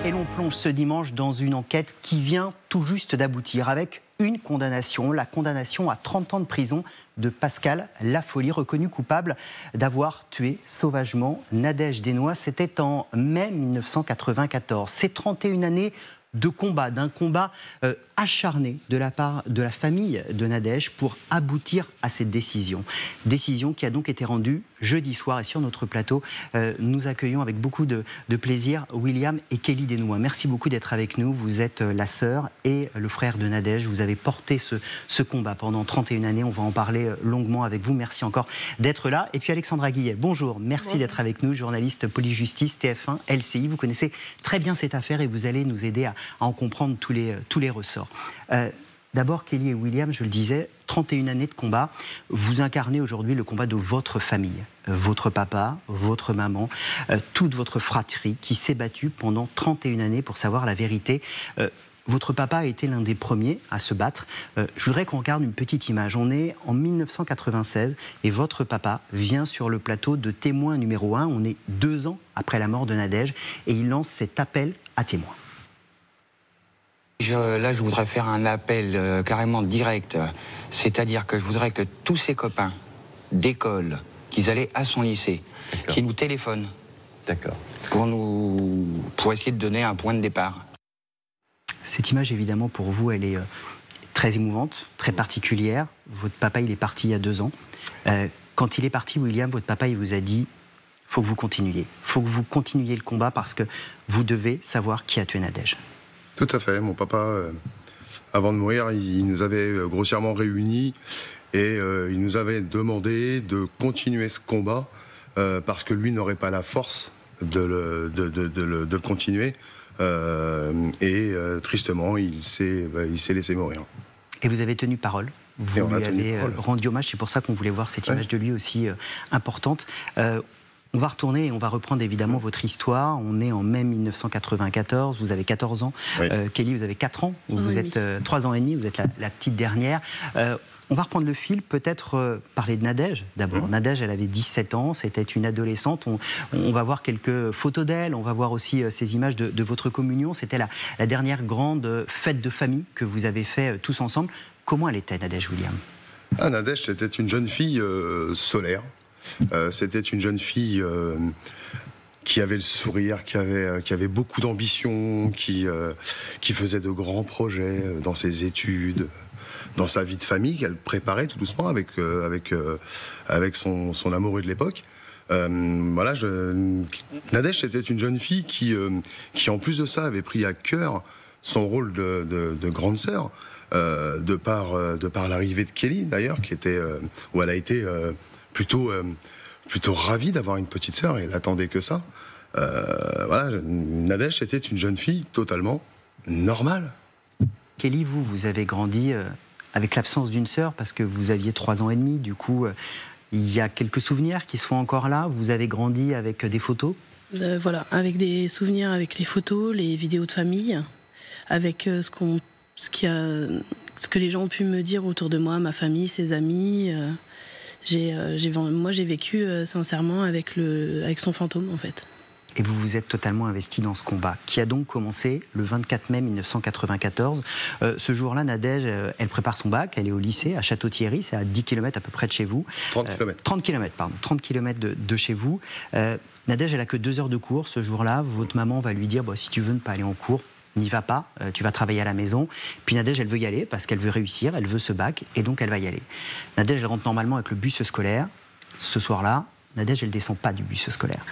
Et l'on plonge ce dimanche dans une enquête qui vient tout juste d'aboutir avec une condamnation, la condamnation à 30 ans de prison de Pascal Lafolly, reconnu coupable d'avoir tué sauvagement Nadège Desnoyers. C'était en mai 1994. C'est 31 années de combat, d'un combat acharné de la part de la famille de Nadège pour aboutir à cette décision. Décision qui a donc été rendue jeudi soir. Et sur notre plateau, nous accueillons avec beaucoup de plaisir William et Kelly Desnoyers. Merci beaucoup d'être avec nous. Vous êtes la sœur et le frère de Nadège. Vous avez porté ce combat pendant 31 années. On va en parler longuement avec vous. Merci encore d'être là. Et puis Alexandra Guillet, bonjour. Merci d'être avec nous, journaliste police-justice, TF1, LCI. Vous connaissez très bien cette affaire et vous allez nous aider à en comprendre tous les ressorts. D'abord, Kelly et William, je le disais, 31 années de combat. Vous incarnez aujourd'hui le combat de votre famille, votre papa, votre maman, toute votre fratrie qui s'est battue pendant 31 années pour savoir la vérité. Votre papa a été l'un des premiers à se battre. Je voudrais qu'on regarde une petite image. On est en 1996 et votre papa vient sur le plateau de témoin numéro 1. On est 2 ans après la mort de Nadège et il lance cet appel à témoins. Là, je voudrais faire un appel carrément direct. C'est-à-dire que je voudrais que tous ses copains d'école, qu'ils allaient à son lycée, qu'ils nous téléphonent. D'accord. Pour essayer de donner un point de départ. Cette image, évidemment, pour vous, elle est très émouvante, très particulière. Votre papa, il est parti il y a 2 ans. Quand il est parti, William, votre papa, il vous a dit « faut que vous continuiez. Il faut que vous continuiez le combat parce que vous devez savoir qui a tué Nadège. » Tout à fait. Mon papa, avant de mourir, il nous avait grossièrement réunis et il nous avait demandé de continuer ce combat parce que lui n'aurait pas la force de le continuer. Tristement, il s'est laissé mourir. Et vous avez tenu parole. Vous lui avez rendu hommage. C'est pour ça qu'on voulait voir cette image de lui aussi importante. On va retourner et on va reprendre évidemment votre histoire. On est en mai 1994, vous avez 14 ans. Oui. Kelly, vous avez 4 ans. Vous êtes 3 ans et demi, vous êtes la petite dernière. On va reprendre le fil, peut-être parler de Nadège d'abord. Nadège, elle avait 17 ans, c'était une adolescente. On va voir quelques photos d'elle, on va voir aussi ces images de votre communion. C'était la dernière grande fête de famille que vous avez fait tous ensemble. Comment elle était, Nadège, William? Nadège, c'était une jeune fille solaire. C'était une jeune fille qui avait le sourire, qui avait beaucoup d'ambition, qui faisait de grands projets dans ses études, dans sa vie de famille qu'elle préparait tout doucement avec son amoureux de l'époque. Nadège, c'était une jeune fille qui en plus de ça avait pris à cœur son rôle de grande sœur, de par l'arrivée de Kelly d'ailleurs, où elle a été plutôt ravie d'avoir une petite sœur et elle attendait que ça. Nadège, c'était une jeune fille totalement normale. Kelly, vous avez grandi avec l'absence d'une sœur parce que vous aviez 3 ans et demi. Du coup, il y a quelques souvenirs qui sont encore là. Vous avez grandi avec des photos. Voilà, avec des souvenirs, avec les photos, les vidéos de famille, avec ce que les gens ont pu me dire autour de moi, ma famille, ses amis. Moi, j'ai vécu sincèrement avec son fantôme, en fait. Et vous vous êtes totalement investi dans ce combat, qui a donc commencé le 24 mai 1994. Ce jour-là, Nadège, elle prépare son bac, elle est au lycée, à Château-Thierry, c'est à 10 km à peu près de chez vous. 30 km. 30 km de chez vous. Nadège, elle a que 2 heures de cours ce jour-là. Votre maman va lui dire, si tu veux ne pas aller en cours, n'y va pas, tu vas travailler à la maison. Puis Nadège, elle veut y aller parce qu'elle veut réussir, elle veut ce bac, et donc elle va y aller. Nadège, elle rentre normalement avec le bus scolaire. Ce soir-là, Nadège, elle ne descend pas du bus scolaire.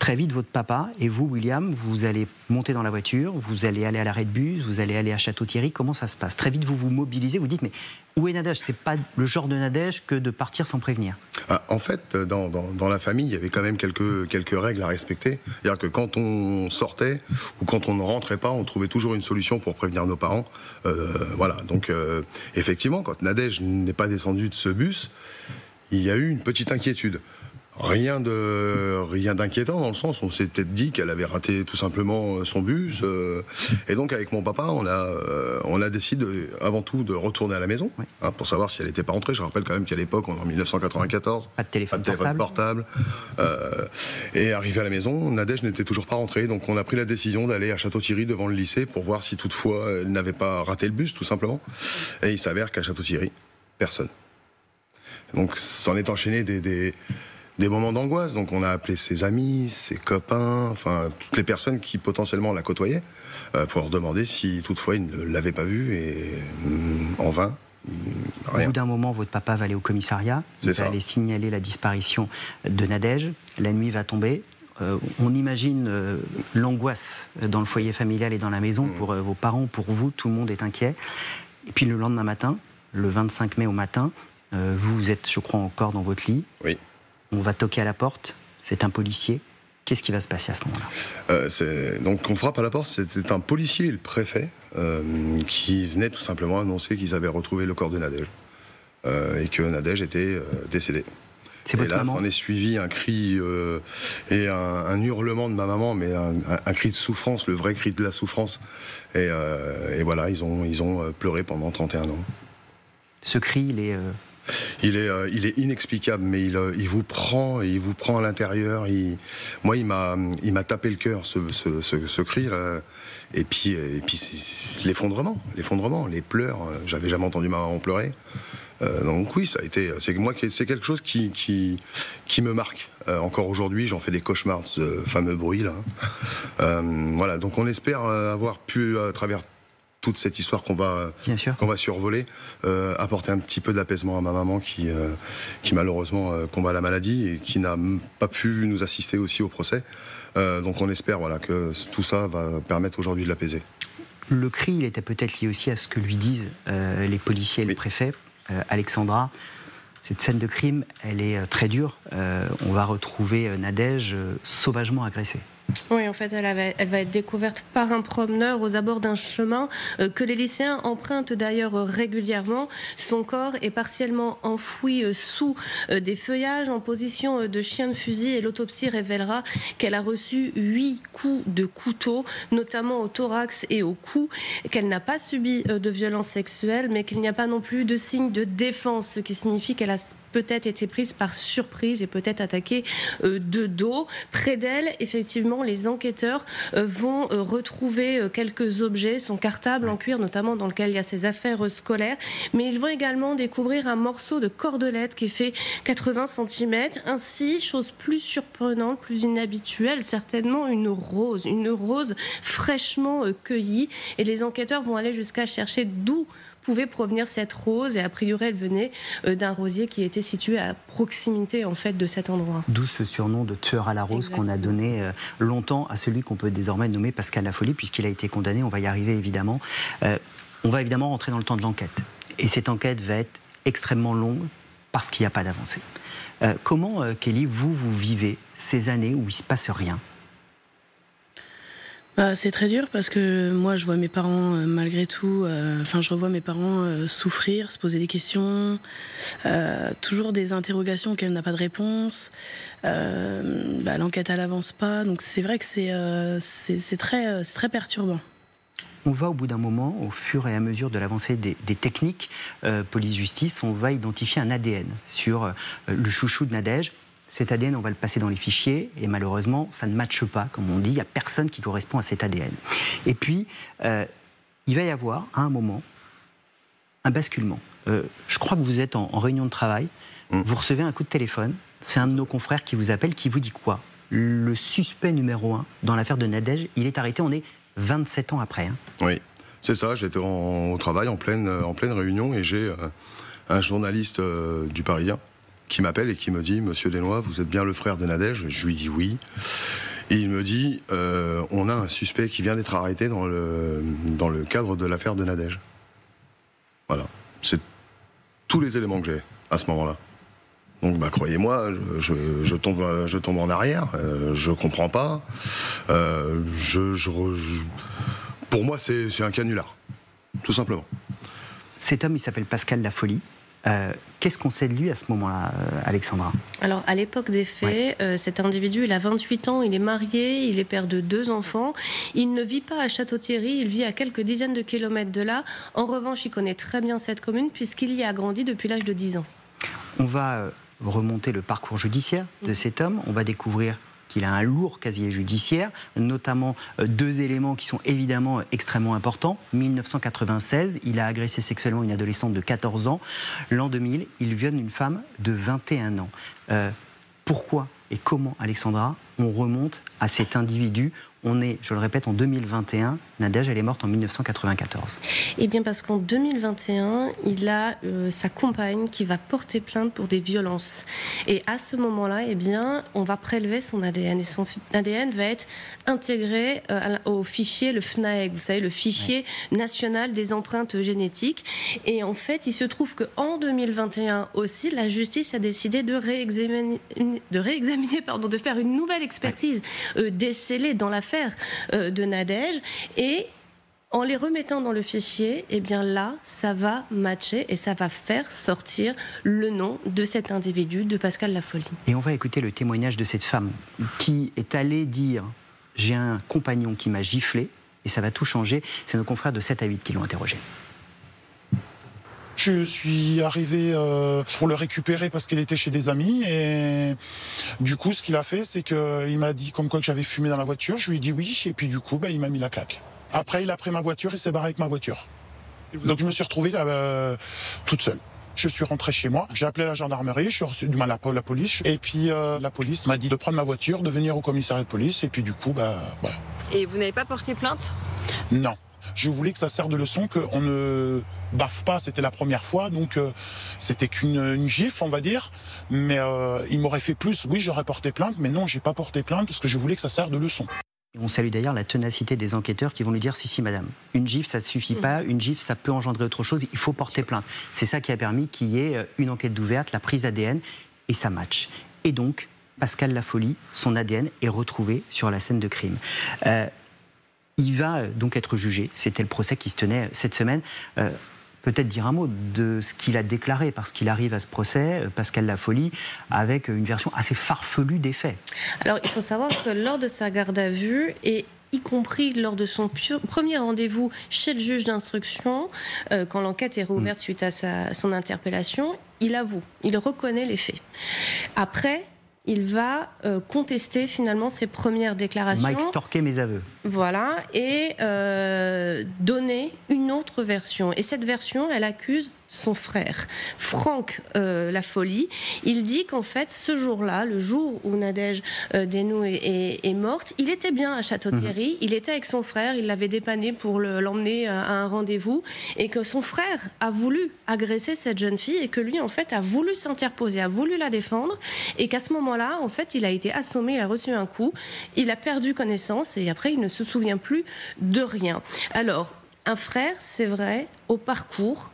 Très vite, votre papa et vous, William, vous allez monter dans la voiture, vous allez aller à l'arrêt de bus, vous allez aller à Château-Thierry. Comment ça se passe? Très vite, vous vous mobilisez, vous dites, mais où est Nadège? C'est pas le genre de Nadège que de partir sans prévenir. En fait, dans la famille, il y avait quand même quelques règles à respecter. C'est-à-dire que quand on sortait ou quand on ne rentrait pas, on trouvait toujours une solution pour prévenir nos parents. Donc effectivement, quand Nadège n'est pas descendue de ce bus, il y a eu une petite inquiétude. Rien d'inquiétant, dans le sens où on s'est peut-être dit qu'elle avait raté tout simplement son bus. Et donc avec mon papa, on a décidé avant tout de retourner à la maison, oui. Pour savoir si elle n'était pas rentrée. Je rappelle quand même qu'à l'époque, on est en 1994, pas de téléphone portable. Et arrivé à la maison, Nadège n'était toujours pas rentrée. Donc on a pris la décision d'aller à Château-Thierry devant le lycée pour voir si toutefois elle n'avait pas raté le bus, tout simplement. Et il s'avère qu'à Château-Thierry, personne. Donc s'en est enchaîné des moments d'angoisse. Donc on a appelé ses amis, ses copains, enfin toutes les personnes qui potentiellement la côtoyaient pour leur demander si toutefois ils ne l'avaient pas vue, et en vain. Rien. Au bout d'un moment, votre papa va aller au commissariat, il va aller signaler la disparition de Nadège. La nuit va tomber. On imagine l'angoisse dans le foyer familial et dans la maison pour vos parents, pour vous, tout le monde est inquiet. Et puis le lendemain matin, le 25 mai au matin, vous êtes, je crois, encore dans votre lit. Oui. On va toquer à la porte, c'est un policier. Qu'est-ce qui va se passer à ce moment-là ? Donc on frappe à la porte, c'était un policier et le préfet qui venaient tout simplement annoncer qu'ils avaient retrouvé le corps de Nadège et que Nadège était décédée. C'est votre et là, maman ? s'en est suivi un cri et un hurlement de ma maman, mais un cri de souffrance, le vrai cri de la souffrance. Et voilà, ils ont pleuré pendant 31 ans. Ce cri, il est inexplicable, mais il vous prend à l'intérieur. Moi, il m'a tapé le cœur, ce cri là. Et puis c'est l'effondrement, les pleurs. J'avais jamais entendu ma maman pleurer. Donc oui, ça a été. C'est quelque chose qui me marque. Encore aujourd'hui, j'en fais des cauchemars, ce fameux bruit là. Voilà. Donc on espère avoir pu, à travers toute cette histoire qu'on va survoler, apporter un petit peu d'apaisement à ma maman qui malheureusement combat la maladie et qui n'a pas pu nous assister aussi au procès. Donc on espère que tout ça va permettre aujourd'hui de l'apaiser. Le cri, il était peut-être lié aussi à ce que lui disent les policiers et le préfet. Alexandra, cette scène de crime, elle est très dure. On va retrouver Nadège sauvagement agressée. Oui, en fait, elle va être découverte par un promeneur aux abords d'un chemin que les lycéens empruntent d'ailleurs régulièrement. Son corps est partiellement enfoui sous des feuillages en position de chien de fusil, et l'autopsie révélera qu'elle a reçu 8 coups de couteau, notamment au thorax et au cou, qu'elle n'a pas subi de violence sexuelle, mais qu'il n'y a pas non plus de signe de défense, ce qui signifie qu'elle a peut-être été prise par surprise et peut-être attaquée de dos. Près d'elle, effectivement, les enquêteurs vont retrouver quelques objets, son cartable en cuir notamment dans lequel il y a ses affaires scolaires, mais ils vont également découvrir un morceau de cordelette qui fait 80 cm, ainsi, chose plus surprenante, plus inhabituelle, certainement une rose fraîchement cueillie, et les enquêteurs vont aller jusqu'à chercher d'où pouvait provenir cette rose, et a priori elle venait d'un rosier qui était situé à proximité en fait de cet endroit. D'où ce surnom de tueur à la rose qu'on a donné longtemps à celui qu'on peut désormais nommer Pascal Lafolie, puisqu'il a été condamné. On va y arriver évidemment. On va évidemment rentrer dans le temps de l'enquête, et cette enquête va être extrêmement longue parce qu'il n'y a pas d'avancée. Comment, Kelly, vous vivez ces années où il ne se passe rien ? C'est très dur parce que moi je vois mes parents malgré tout, je revois mes parents souffrir, se poser des questions, toujours des interrogations auxquelles n'a pas de réponse, l'enquête elle avance pas, donc c'est vrai que c'est très perturbant. On va au bout d'un moment, au fur et à mesure de l'avancée des techniques police-justice, on va identifier un ADN sur le chouchou de Nadège. Cet ADN, on va le passer dans les fichiers, et malheureusement, ça ne matche pas, comme on dit, il n'y a personne qui correspond à cet ADN. Et puis, il va y avoir, à un moment, un basculement. Je crois que vous êtes en réunion de travail, vous recevez un coup de téléphone, c'est un de nos confrères qui vous appelle, qui vous dit quoi ? Le suspect numéro 1 dans l'affaire de Nadège, il est arrêté, on est 27 ans après. Oui, c'est ça, j'étais au travail, en pleine réunion, et j'ai un journaliste du Parisien qui m'appelle et qui me dit « Monsieur Desnois, vous êtes bien le frère de Nadège ?» Je lui dis « Oui ». Et il me dit « On a un suspect qui vient d'être arrêté dans le cadre de l'affaire de Nadège. » Voilà, c'est tous les éléments que j'ai à ce moment-là. Donc croyez-moi, je tombe en arrière, je comprends pas. Pour moi, c'est un canular, tout simplement. Cet homme, il s'appelle Pascal Lafolie. Qu'est-ce qu'on sait de lui à ce moment-là, Alexandra? Alors, à l'époque des faits, cet individu, il a 28 ans, il est marié, il est père de 2 enfants. Il ne vit pas à Château-Thierry, il vit à quelques dizaines de kilomètres de là. En revanche, il connaît très bien cette commune puisqu'il y a grandi depuis l'âge de 10 ans. On va remonter le parcours judiciaire de cet homme. On va découvrir qu'il a un lourd casier judiciaire, notamment 2 éléments qui sont évidemment extrêmement importants. 1996, il a agressé sexuellement une adolescente de 14 ans. L'an 2000, il viole une femme de 21 ans. Pourquoi et comment, Alexandra, on remonte à cet individu? On est, je le répète, en 2021. Nadège, elle est morte en 1994. Eh bien, parce qu'en 2021, il a sa compagne qui va porter plainte pour des violences. Et à ce moment-là, eh bien, on va prélever son ADN. Et son ADN va être intégré au fichier, le FNAEG, vous savez, le fichier national des empreintes génétiques. Et en fait, il se trouve qu'en 2021 aussi, la justice a décidé de réexaminer, de faire une nouvelle expertise décelée dans l'affaire de Nadège. Et en les remettant dans le fichier, eh bien là, ça va matcher et ça va faire sortir le nom de cet individu, de Pascal Lafolie. Et on va écouter le témoignage de cette femme qui est allée dire « J'ai un compagnon qui m'a giflé et ça va tout changer ». C'est nos confrères de 7 à 8 qui l'ont interrogé. Je suis arrivé pour le récupérer parce qu'il était chez des amis et du coup ce qu'il a fait c'est qu'il m'a dit comme quoi que j'avais fumé dans la voiture, je lui ai dit oui et puis du coup il m'a mis la claque. Après il a pris ma voiture et s'est barré avec ma voiture. Donc je me suis retrouvé toute seule. Je suis rentré chez moi, j'ai appelé la gendarmerie, je suis reçu la police et puis la police m'a dit de prendre ma voiture, de venir au commissariat de police et puis du coup voilà. Et vous n'avez pas porté plainte? Non. Je voulais que ça serve de leçon, qu'on ne baffe pas, c'était la première fois, donc c'était qu'une gifle, on va dire. Mais il m'aurait fait plus, oui, j'aurais porté plainte, mais non, j'ai pas porté plainte parce que je voulais que ça serve de leçon. On salue d'ailleurs la ténacité des enquêteurs qui vont lui dire « Si, madame, une gifle, ça ne suffit pas, une gifle, ça peut engendrer autre chose, il faut porter plainte ». C'est ça qui a permis qu'il y ait une enquête d'ouverte, la prise ADN, et ça match. Et donc, Pascal Lafolie, son ADN est retrouvé sur la scène de crime. Il va donc être jugé. C'était le procès qui se tenait cette semaine. Peut-être dire un mot de ce qu'il a déclaré, parce qu'il arrive à ce procès, Pascal Lafolie, avec une version assez farfelue des faits. Alors, il faut savoir que lors de sa garde à vue, et y compris lors de son premier rendez-vous chez le juge d'instruction, quand l'enquête est rouverte suite à son interpellation, il avoue, il reconnaît les faits. Après, il va contester finalement ses premières déclarations. M'a extorqué mes aveux. Voilà, et donner une autre version. Et cette version, elle accuse son frère, Franck Lafolie. Il dit qu'en fait, ce jour-là, le jour où Nadège Desnous est morte, il était bien à Château-Thierry, il était avec son frère, il l'avait dépanné pour l'emmener à un rendez-vous, et que son frère a voulu agresser cette jeune fille, et que lui, en fait, a voulu s'interposer, a voulu la défendre, et qu'à ce moment-là, en fait, il a été assommé, il a reçu un coup, il a perdu connaissance, et après, il ne se souvient plus de rien. Alors, un frère, c'est vrai, au parcours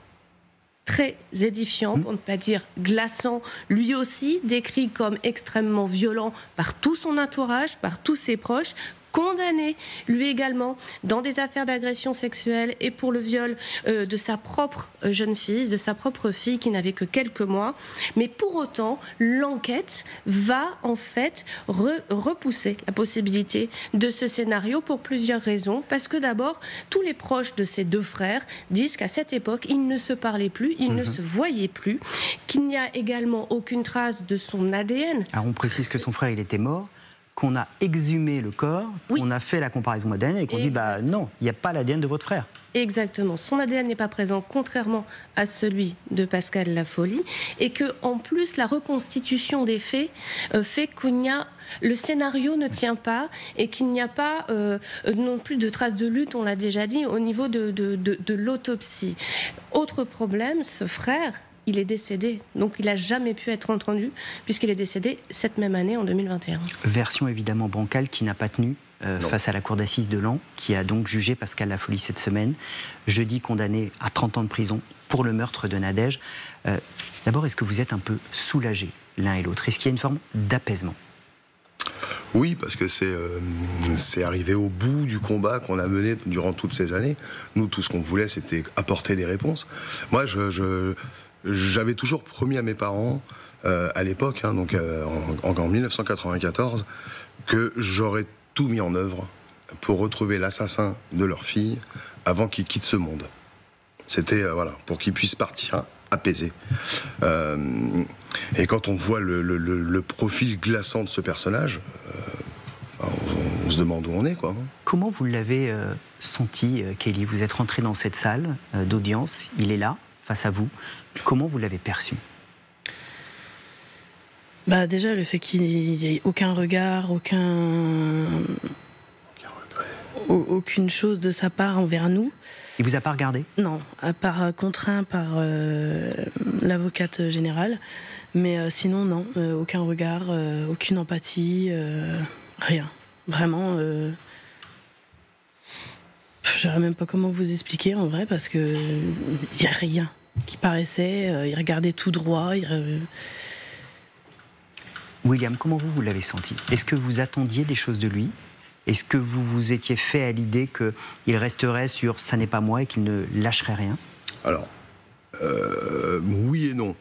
très édifiant, pour ne pas dire glaçant, lui aussi décrit comme extrêmement violent par tout son entourage, par tous ses proches, condamné, lui également, dans des affaires d'agression sexuelle et pour le viol de sa propre jeune fille, de sa propre fille qui n'avait que quelques mois. Mais pour autant, l'enquête va en fait repousser la possibilité de ce scénario pour plusieurs raisons. Parce que d'abord, tous les proches de ces 2 frères disent qu'à cette époque, ils ne se parlaient plus, ils ne se voyaient plus, qu'il n'y a également aucune trace de son ADN. Alors on précise que son frère, il était mort, qu'on a exhumé le corps, qu'on a fait la comparaison ADN et qu'on dit bah non, il n'y a pas l'ADN de votre frère. Exactement. Son ADN n'est pas présent, contrairement à celui de Pascal Lafolie, et que en plus la reconstitution des faits fait le scénario ne tient pas et qu'il n'y a pas non plus de traces de lutte, on l'a déjà dit, au niveau de l'autopsie. Autre problème, ce frère, il est décédé, donc il n'a jamais pu être entendu, puisqu'il est décédé cette même année, en 2021. Version évidemment bancale qui n'a pas tenu face à la cour d'assises de Laon, qui a donc jugé Pascal Lafolie cette semaine, jeudi condamné à 30 ans de prison pour le meurtre de Nadège. D'abord, est-ce que vous êtes un peu soulagés l'un et l'autre? Est-ce qu'il y a une forme d'apaisement? Oui, parce que c'est arrivé au bout du combat qu'on a mené durant toutes ces années. Nous, tout ce qu'on voulait, c'était apporter des réponses. Moi, j'avais toujours promis à mes parents, à l'époque, hein, donc en 1994, que j'aurais tout mis en œuvre pour retrouver l'assassin de leur fille avant qu'il quitte ce monde. C'était, voilà, pour qu'il puisse partir apaisé. Et quand on voit le profil glaçant de ce personnage, on se demande où on est, quoi. Comment vous l'avez senti, Kelly? Vous êtes rentré dans cette salle d'audience, il est là, face à vous. Comment vous l'avez perçu? Bah déjà, le fait qu'il n'y ait aucun regard, aucune chose de sa part envers nous. Il vous a pas regardé? Non, à part contraint par l'avocate générale. Mais sinon, non, aucun regard, aucune empathie, rien. Vraiment, je ne saurais même pas comment vous expliquer en vrai, parce que il n'y a rien qui paraissait. Il regardait tout droit. William, comment vous l'avez senti? Est-ce que vous attendiez des choses de lui? Est-ce que vous vous étiez fait à l'idée qu'il resterait sur « ça n'est pas moi » et qu'il ne lâcherait rien? Alors, oui et non.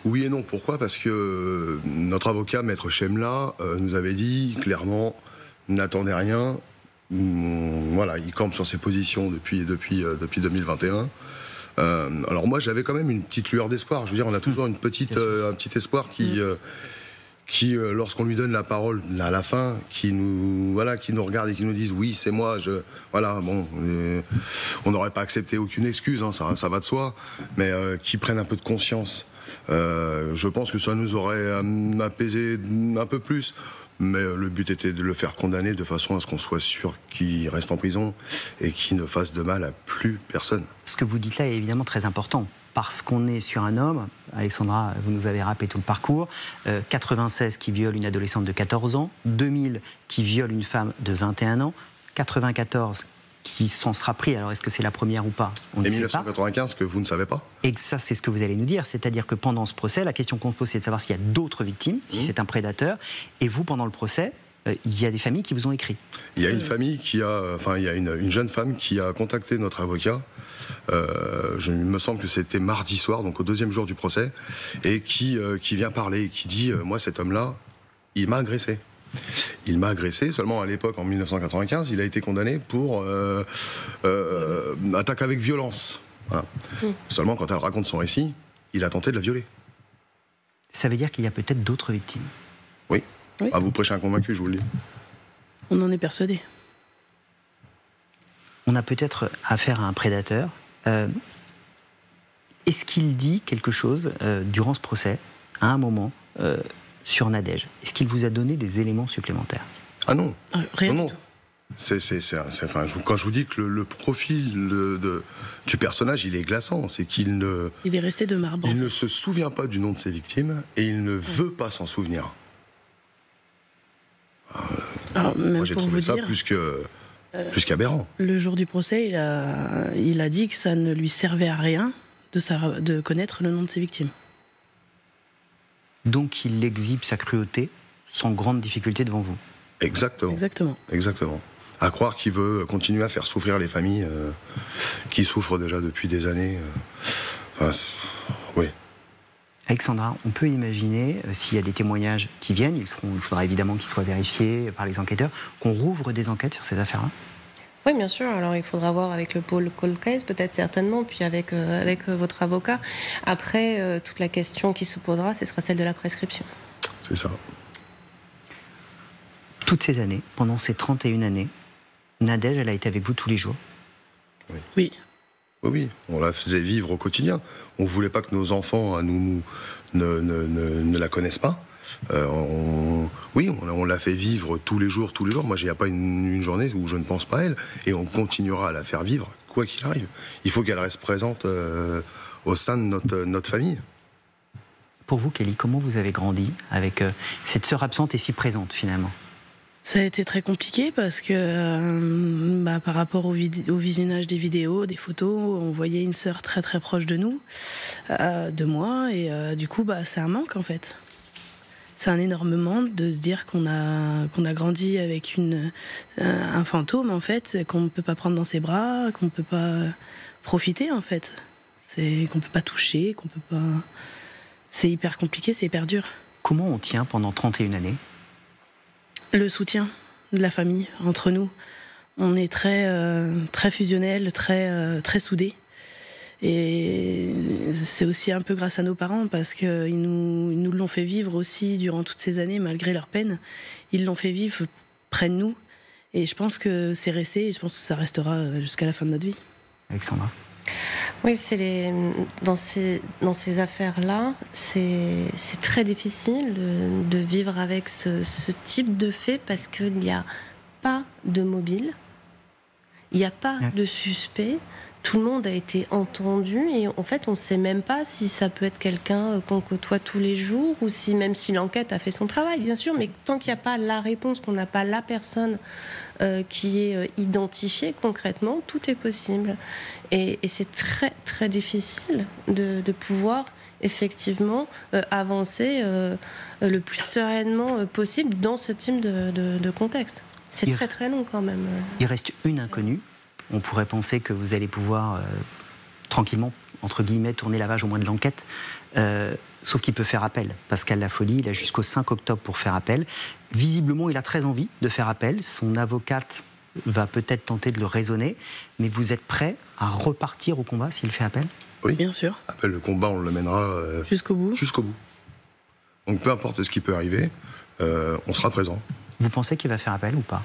Oui et non, pourquoi? Parce que notre avocat, Maître Chemla, nous avait dit clairement, n'attendez rien. Voilà, il campe sur ses positions depuis 2021. Alors moi, j'avais quand même une petite lueur d'espoir. Je veux dire, on a toujours un petit espoir qui lorsqu'on lui donne la parole à la fin, qui nous regarde et qui nous dise oui, c'est moi, on n'aurait pas accepté aucune excuse, hein, ça va de soi, mais qui prennent un peu de conscience. Je pense que ça nous aurait apaisé un peu plus. Mais le but était de le faire condamner de façon à ce qu'on soit sûr qu'il reste en prison et qu'il ne fasse de mal à plus personne. Ce que vous dites là est évidemment très important. Parce qu'on est sur un homme, Alexandra, vous nous avez rappelé tout le parcours, 96 qui viole une adolescente de 14 ans, 2000 qui viole une femme de 21 ans, 94 qui s'en sera pris, alors est-ce que c'est la première ou pas? On ne sait pas. 1995 que vous ne savez pas? Et ça, c'est ce que vous allez nous dire, c'est-à-dire que pendant ce procès, la question qu'on se pose, c'est de savoir s'il y a d'autres victimes, si c'est un prédateur, et vous, pendant le procès, il y a des familles qui vous ont écrit. Il y a une famille il y a une jeune femme qui a contacté notre avocat. Il me semble que c'était mardi soir, donc au deuxième jour du procès, et qui vient parler et qui dit moi, cet homme-là, il m'a agressé. Il m'a agressé, seulement à l'époque, en 1995, il a été condamné pour attaque avec violence. Voilà. Seulement, quand elle raconte son récit, il a tenté de la violer. Ça veut dire qu'il y a peut-être d'autres victimes? Oui. Ah, vous prêchez un convaincu, je vous le dis. On en est persuadé. On a peut-être affaire à un prédateur. Est-ce qu'il dit quelque chose durant ce procès, à un moment, sur Nadège? Est-ce qu'il vous a donné des éléments supplémentaires? Ah non. Rien non. du tout. Quand je vous dis que le profil du personnage, il est glaçant, c'est qu'il ne... Il est resté de marbre. Il ne se souvient pas du nom de ses victimes et il ne veut pas s'en souvenir. Alors, même moi, j'ai pour trouvé vous ça dire, plus qu'aberrant. le jour du procès, il a dit que ça ne lui servait à rien de connaître le nom de ses victimes. Donc il exhibe sa cruauté sans grande difficulté devant vous. Exactement. À croire qu'il veut continuer à faire souffrir les familles qui souffrent déjà depuis des années. Oui. Alexandra, on peut imaginer, s'il y a des témoignages qui viennent, il faudra évidemment qu'ils soient vérifiés par les enquêteurs, qu'on rouvre des enquêtes sur ces affaires-là? Oui, bien sûr. Alors, il faudra voir avec le pôle cold case, peut-être certainement, puis avec votre avocat. Après, toute la question qui se posera, ce sera celle de la prescription. C'est ça. Toutes ces années, pendant ces 31 années, Nadège, elle a été avec vous tous les jours? Oui. Oui, on la faisait vivre au quotidien. On ne voulait pas que nos enfants ne la connaissent pas. On l'a fait vivre tous les jours. Moi, il n'y a pas une journée où je ne pense pas à elle. Et on continuera à la faire vivre, quoi qu'il arrive. Il faut qu'elle reste présente au sein de notre famille. Pour vous, Kelly, comment vous avez grandi avec cette sœur absente et si présente, finalement? Ça a été très compliqué parce que par rapport au visionnage des vidéos, des photos, on voyait une sœur très très proche de nous, de moi, et du coup c'est un manque en fait. C'est un énorme manque de se dire qu'on a grandi avec un fantôme en fait, qu'on ne peut pas prendre dans ses bras, qu'on ne peut pas profiter en fait. c'est qu'on peut pas toucher, qu'on peut pas. C'est hyper compliqué, c'est hyper dur. Comment on tient pendant 31 années? Le soutien de la famille, entre nous. On est très, très fusionnels, très soudés. Et c'est aussi un peu grâce à nos parents, parce qu'ils nous l'ont fait vivre aussi durant toutes ces années, malgré leur peine. Ils l'ont fait vivre près de nous. Et je pense que c'est resté, et je pense que ça restera jusqu'à la fin de notre vie. Alexandra? Oui, dans ces affaires-là, c'est très difficile de vivre avec ce type de fait, parce qu'il n'y a pas de mobile, il n'y a pas de suspect, tout le monde a été entendu et en fait on ne sait même pas si ça peut être quelqu'un qu'on côtoie tous les jours ou si même si l'enquête a fait son travail, bien sûr, mais tant qu'il n'y a pas la réponse, qu'on n'a pas la personne qui est identifiée concrètement, tout est possible. Et c'est très très difficile de pouvoir effectivement avancer le plus sereinement possible dans ce type de contexte. C'est très très long quand même. Il reste une inconnue. On pourrait penser que vous allez pouvoir tranquillement, entre guillemets, tourner la page au moins de l'enquête. Sauf qu'il peut faire appel. Pascal Lafolie, il a jusqu'au 5 octobre pour faire appel. Visiblement, il a très envie de faire appel. Son avocate va peut-être tenter de le raisonner. Mais vous êtes prêt à repartir au combat s'il fait appel? Oui, bien sûr. Après, le combat, on le mènera jusqu'au bout. Jusqu'au bout. Donc peu importe ce qui peut arriver, on sera présent. Vous pensez qu'il va faire appel ou pas?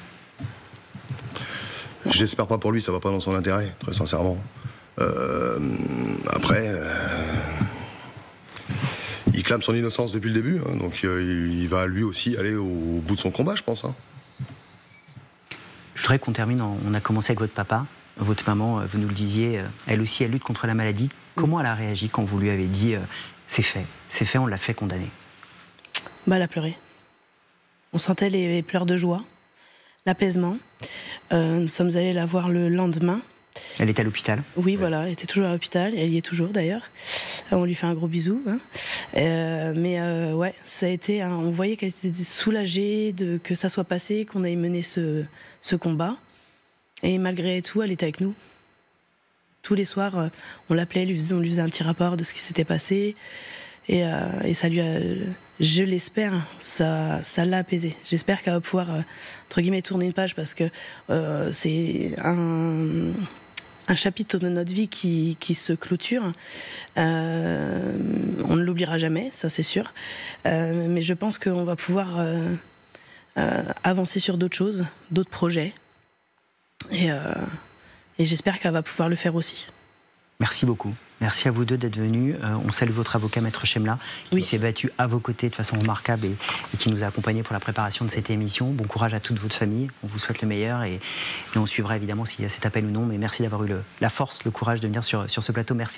J'espère pas pour lui, ça va pas dans son intérêt, très sincèrement. Après, il clame son innocence depuis le début, hein, donc il va lui aussi aller au bout de son combat, je pense. Hein. Je voudrais qu'on termine, on a commencé avec votre papa. Votre maman, vous nous le disiez, elle aussi, elle lutte contre la maladie. Comment elle a réagi quand vous lui avez dit c'est fait, on l'a fait condamner? Elle a pleuré. On sentait les pleurs de joie, l'apaisement. Nous sommes allés la voir le lendemain. Elle est à l'hôpital? Oui, voilà, elle était toujours à l'hôpital, elle y est toujours d'ailleurs. On lui fait un gros bisou. Hein. Ouais, ça a été, on voyait qu'elle était soulagée que ça soit passé, qu'on ait mené ce combat. Et malgré tout, elle était avec nous. Tous les soirs, on l'appelait, on lui faisait un petit rapport de ce qui s'était passé. Et ça lui a, je l'espère, ça l'a apaisée. J'espère qu'elle va pouvoir, entre guillemets, tourner une page, parce que c'est un chapitre de notre vie qui se clôture. On ne l'oubliera jamais, ça c'est sûr. Mais je pense qu'on va pouvoir avancer sur d'autres choses, d'autres projets. Et j'espère qu'elle va pouvoir le faire aussi. Merci beaucoup. Merci à vous deux d'être venus. On salue votre avocat, Maître Chemla, qui s'est battu à vos côtés de façon remarquable et qui nous a accompagnés pour la préparation de cette émission. Bon courage à toute votre famille. On vous souhaite le meilleur et on suivra évidemment s'il y a cet appel ou non. Mais merci d'avoir eu la force, le courage de venir sur ce plateau. Merci.